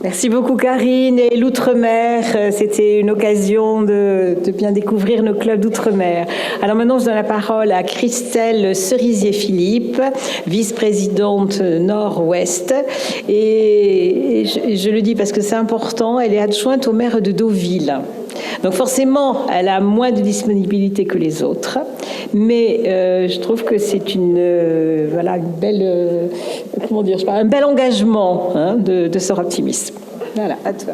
Merci beaucoup Karine. Et l'Outre-mer, c'était une occasion de bien découvrir nos clubs d'Outre-mer. Alors maintenant, je donne la parole à Christelle Cerisier-Philippe, vice-présidente Nord-Ouest. Et je le dis parce que c'est important, elle est adjointe au maire de Deauville. Donc forcément, elle a moins de disponibilité que les autres, mais je trouve que c'est une belle, un bel engagement de Sœurs Optimistes. Voilà, à toi.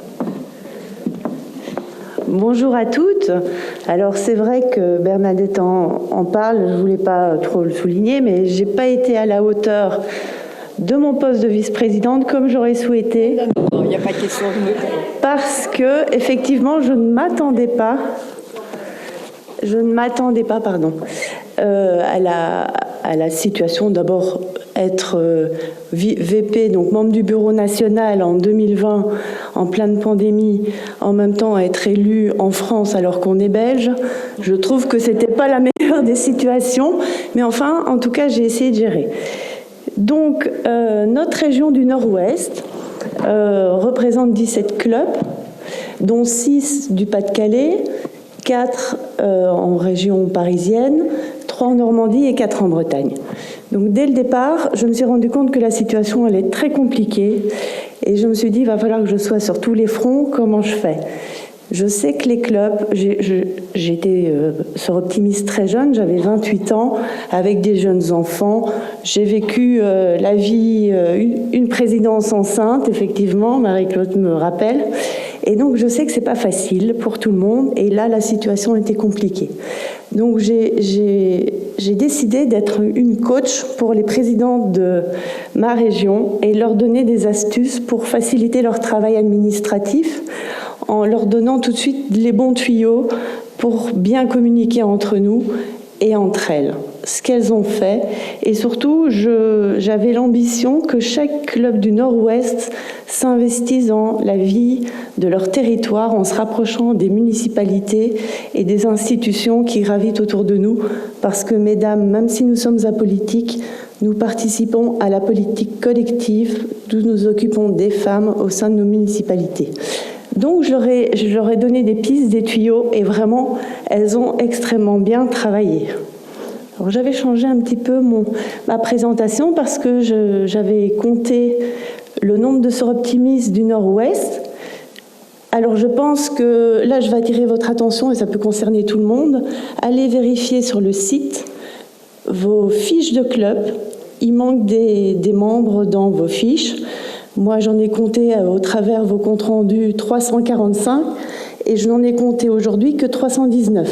Bonjour à toutes. Alors c'est vrai que Bernadette en parle, je ne voulais pas trop le souligner, mais je n'ai pas été à la hauteur de mon poste de vice-présidente comme j'aurais souhaité. Non, il n'y a pas question de parce que effectivement, je ne m'attendais pas, à la situation. D'abord, être VP, donc membre du bureau national en 2020, en pleine pandémie, en même temps être élu en France alors qu'on est belge. Je trouve que c'était pas la meilleure des situations, mais enfin, en tout cas, j'ai essayé de gérer. Donc, notre région du Nord-Ouest représente 17 clubs, dont 6 du Pas-de-Calais, 4 en région parisienne, 3 en Normandie et 4 en Bretagne. Donc, dès le départ, je me suis rendu compte que la situation elle est très compliquée et je me suis dit, il va falloir que je sois sur tous les fronts, comment je fais ? Je sais que les clubs, j'étais Sœurs Optimistes très jeune, j'avais 28 ans, avec des jeunes enfants. J'ai vécu la vie, une présidence enceinte, effectivement, Marie-Claude me rappelle. Et donc, je sais que c'est pas facile pour tout le monde. Et là, la situation était compliquée. Donc, j'ai décidé d'être une coach pour les présidents de ma région et leur donner des astuces pour faciliter leur travail administratif, en leur donnant tout de suite les bons tuyaux pour bien communiquer entre nous et entre elles, ce qu'elles ont fait. Et surtout, j'avais l'ambition que chaque club du Nord-Ouest s'investisse dans la vie de leur territoire en se rapprochant des municipalités et des institutions qui gravitent autour de nous. Parce que, mesdames, même si nous sommes apolitiques, nous participons à la politique collective d'où nous occupons des femmes au sein de nos municipalités. Donc, je leur ai donné des pistes, des tuyaux, et vraiment, elles ont extrêmement bien travaillé. Alors, j'avais changé un petit peu ma présentation parce que j'avais compté le nombre de Sœurs Optimistes du Nord-Ouest. Alors, je pense que là, je vais attirer votre attention, et ça peut concerner tout le monde. Allez vérifier sur le site vos fiches de club. Il manque des membres dans vos fiches. Moi, j'en ai compté au travers vos comptes rendus 345 et je n'en ai compté aujourd'hui que 319.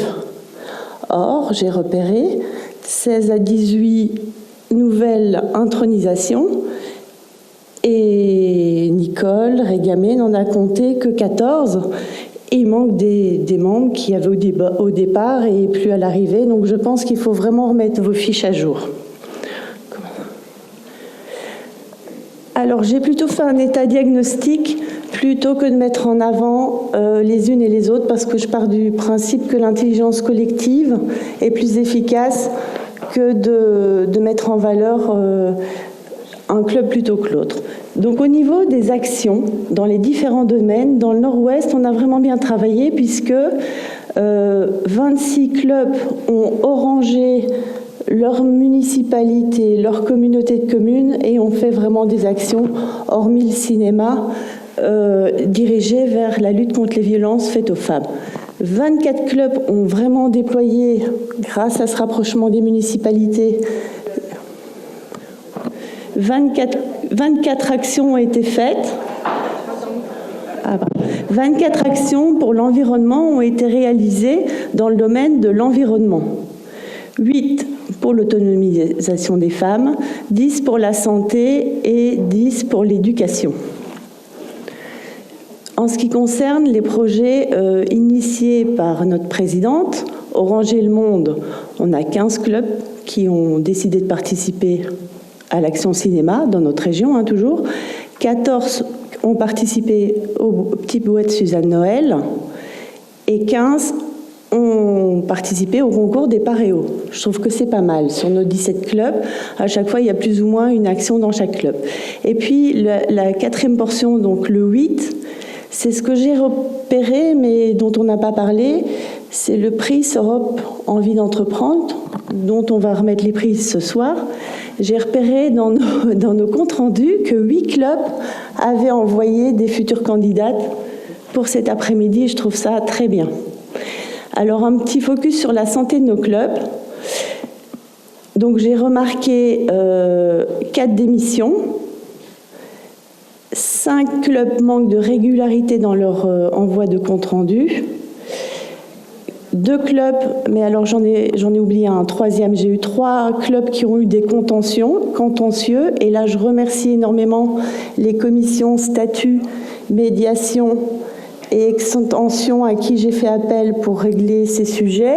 Or, j'ai repéré 16 à 18 nouvelles intronisations et Nicole Régamé n'en a compté que 14. Et il manque des membres qui avaient au départ et plus à l'arrivée. Donc, je pense qu'il faut vraiment remettre vos fiches à jour. Alors, j'ai plutôt fait un état diagnostic plutôt que de mettre en avant les unes et les autres parce que je pars du principe que l'intelligence collective est plus efficace que de mettre en valeur un club plutôt que l'autre. Donc, au niveau des actions, dans les différents domaines, dans le Nord-Ouest, on a vraiment bien travaillé puisque 26 clubs ont orangé leur municipalité, leur communauté de communes et on fait vraiment des actions, hormis le cinéma, dirigées vers la lutte contre les violences faites aux femmes. 24 clubs ont vraiment déployé, grâce à ce rapprochement des municipalités, 24 actions ont été faites. 24 actions pour l'environnement ont été réalisées dans le domaine de l'environnement. 8 pour l'autonomisation des femmes, 10 pour la santé et 10 pour l'éducation. En ce qui concerne les projets initiés par notre présidente, Oranger le Monde, on a 15 clubs qui ont décidé de participer à l'action cinéma dans notre région, toujours. 14 ont participé au Petit Bouet de Suzanne Noël et 15 ont participé au concours des paréos. Je trouve que c'est pas mal. Sur nos 17 clubs, à chaque fois, il y a plus ou moins une action dans chaque club. Et puis, la quatrième portion, donc le 8, c'est ce que j'ai repéré, mais dont on n'a pas parlé, c'est le prix Europe Envie d'entreprendre, dont on va remettre les prix ce soir. J'ai repéré dans nos comptes rendus que 8 clubs avaient envoyé des futures candidates pour cet après-midi. Je trouve ça très bien. Alors, un petit focus sur la santé de nos clubs. Donc, j'ai remarqué 4 démissions. 5 clubs manquent de régularité dans leur envoi de compte rendu. 2 clubs, mais alors j'en ai oublié un troisième. J'ai eu 3 clubs qui ont eu des contentieux. Et là, je remercie énormément les commissions statut, médiation et extension à qui j'ai fait appel pour régler ces sujets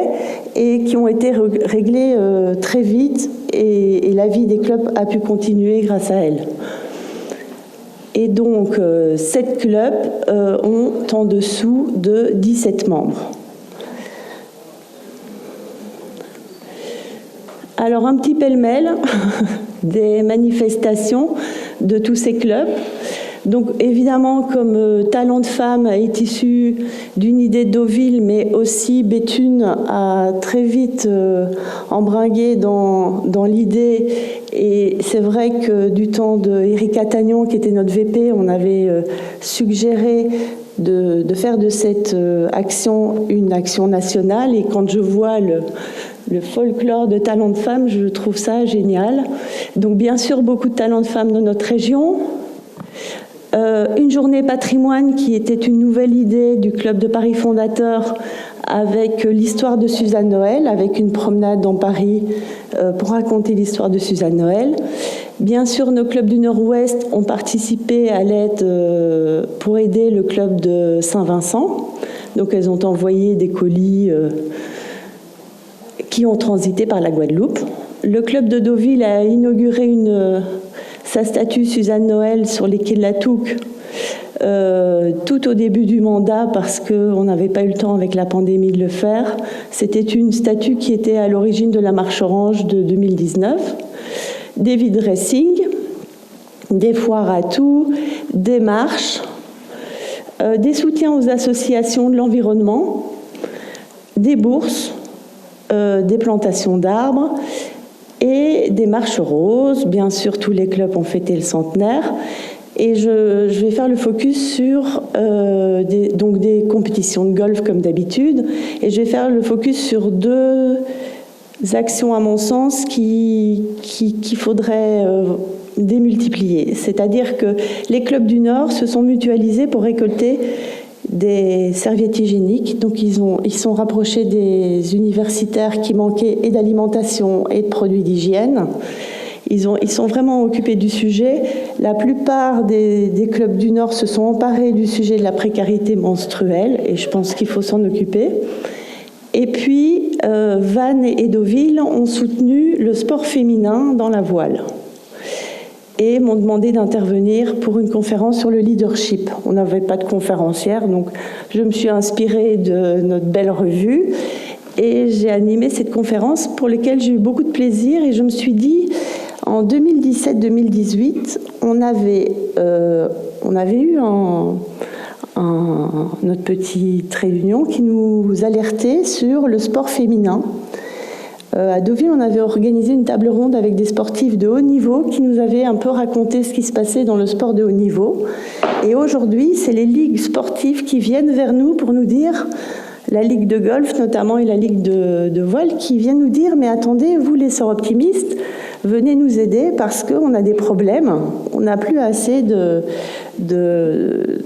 et qui ont été réglés très vite et la vie des clubs a pu continuer grâce à elles. Et donc, 7 clubs ont en dessous de 17 membres. Alors, un petit pêle-mêle des manifestations de tous ces clubs. Donc, évidemment, comme Talent de Femmes est issu d'une idée de Deauville, mais aussi Béthune a très vite embringué dans l'idée. Et c'est vrai que du temps d'Erika Tagnon, qui était notre VP, on avait suggéré de faire de cette action une action nationale. Et quand je vois le folklore de Talent de Femmes, je trouve ça génial. Donc, bien sûr, beaucoup de talents de femmes dans notre région. Une journée patrimoine qui était une nouvelle idée du Club de Paris fondateur avec l'histoire de Suzanne Noël, avec une promenade dans Paris pour raconter l'histoire de Suzanne Noël. Bien sûr, nos clubs du Nord-Ouest ont participé à l'aide pour aider le club de Saint-Vincent. Donc, elles ont envoyé des colis qui ont transité par la Guadeloupe. Le club de Deauville a inauguré sa statue Suzanne Noël sur les quais de la Touques tout au début du mandat parce qu'on n'avait pas eu le temps avec la pandémie de le faire. C'était une statue qui était à l'origine de la Marche Orange de 2019. Des vide-dressing, des foires à tout, des marches, des soutiens aux associations de l'environnement, des bourses, des plantations d'arbres et des marches roses. Bien sûr, tous les clubs ont fêté le centenaire. Et je vais faire le focus sur des compétitions de golf comme d'habitude. Et je vais faire le focus sur 2 actions, à mon sens, qu'il faudrait démultiplier. C'est-à-dire que les clubs du Nord se sont mutualisés pour récolter des serviettes hygiéniques. Donc, ils sont rapprochés des universitaires qui manquaient et d'alimentation et de produits d'hygiène. Ils sont vraiment occupés du sujet. La plupart des clubs du Nord se sont emparés du sujet de la précarité menstruelle et je pense qu'il faut s'en occuper. Et puis, Vannes et Deauville ont soutenu le sport féminin dans la voile et m'ont demandé d'intervenir pour une conférence sur le leadership. On n'avait pas de conférencière, donc je me suis inspirée de notre belle revue et j'ai animé cette conférence pour laquelle j'ai eu beaucoup de plaisir et je me suis dit, en 2017-2018, on avait eu notre petite réunion qui nous alertait sur le sport féminin. À Deauville, on avait organisé une table ronde avec des sportifs de haut niveau qui nous avaient un peu raconté ce qui se passait dans le sport de haut niveau. Et aujourd'hui, c'est les ligues sportives qui viennent vers nous pour nous dire, la ligue de golf notamment et la ligue de voile, qui viennent nous dire « Mais attendez, vous les sœurs optimistes, venez nous aider parce qu'on a des problèmes, on n'a plus assez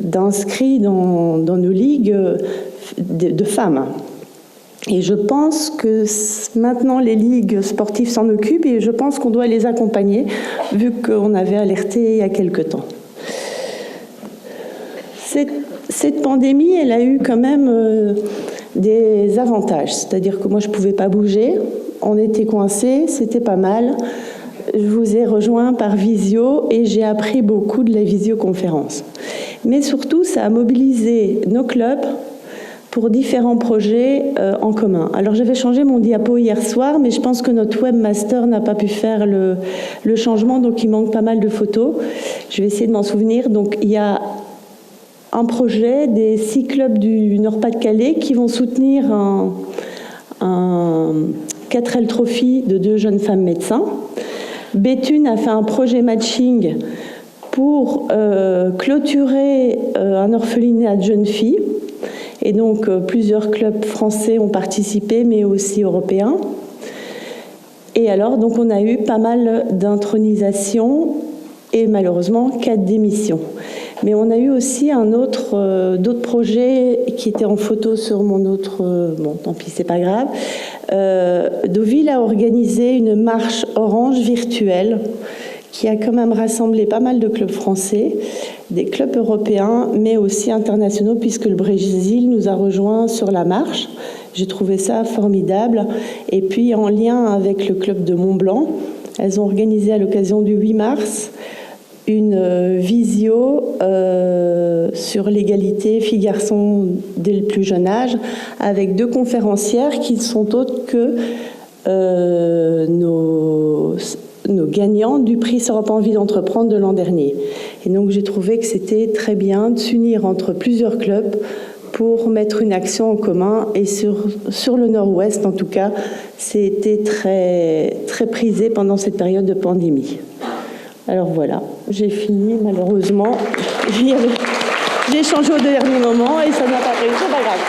d'inscrits dans nos ligues de femmes. » Et je pense que maintenant les ligues sportives s'en occupent et je pense qu'on doit les accompagner vu qu'on avait alerté il y a quelque temps. Cette pandémie, elle a eu quand même des avantages. C'est-à-dire que moi, je ne pouvais pas bouger. On était coincés, c'était pas mal. Je vous ai rejoint par visio et j'ai appris beaucoup de la visioconférence. Mais surtout, ça a mobilisé nos clubs pour différents projets en commun. Alors j'avais changé mon diapo hier soir, mais je pense que notre webmaster n'a pas pu faire le changement, donc il manque pas mal de photos. Je vais essayer de m'en souvenir. Donc il y a un projet des 6 clubs du Nord-Pas-de-Calais qui vont soutenir un 4L Trophy de 2 jeunes femmes médecins. Béthune a fait un projet matching pour clôturer un orphelinat de jeunes filles. Et donc, plusieurs clubs français ont participé, mais aussi européens. Et alors, donc, on a eu pas mal d'intronisations et malheureusement 4 démissions. Mais on a eu aussi d'autres projets qui étaient en photo sur mon autre... bon, tant pis, c'est pas grave. Deauville a organisé une marche orange virtuelle qui a quand même rassemblé pas mal de clubs français, des clubs européens, mais aussi internationaux, puisque le Brésil nous a rejoints sur la marche. J'ai trouvé ça formidable. Et puis, en lien avec le club de Mont-Blanc, elles ont organisé à l'occasion du 8 mars une visio sur l'égalité filles-garçons dès le plus jeune âge, avec 2 conférencières qui ne sont autres que nos gagnants du prix Europe Envie d'entreprendre de l'an dernier. Et donc j'ai trouvé que c'était très bien de s'unir entre plusieurs clubs pour mettre une action en commun. Et sur le Nord-Ouest, en tout cas, c'était très, très prisé pendant cette période de pandémie. Alors voilà, j'ai fini malheureusement. J'ai changé au dernier moment et ça n'a pas pris, c'est pas grave.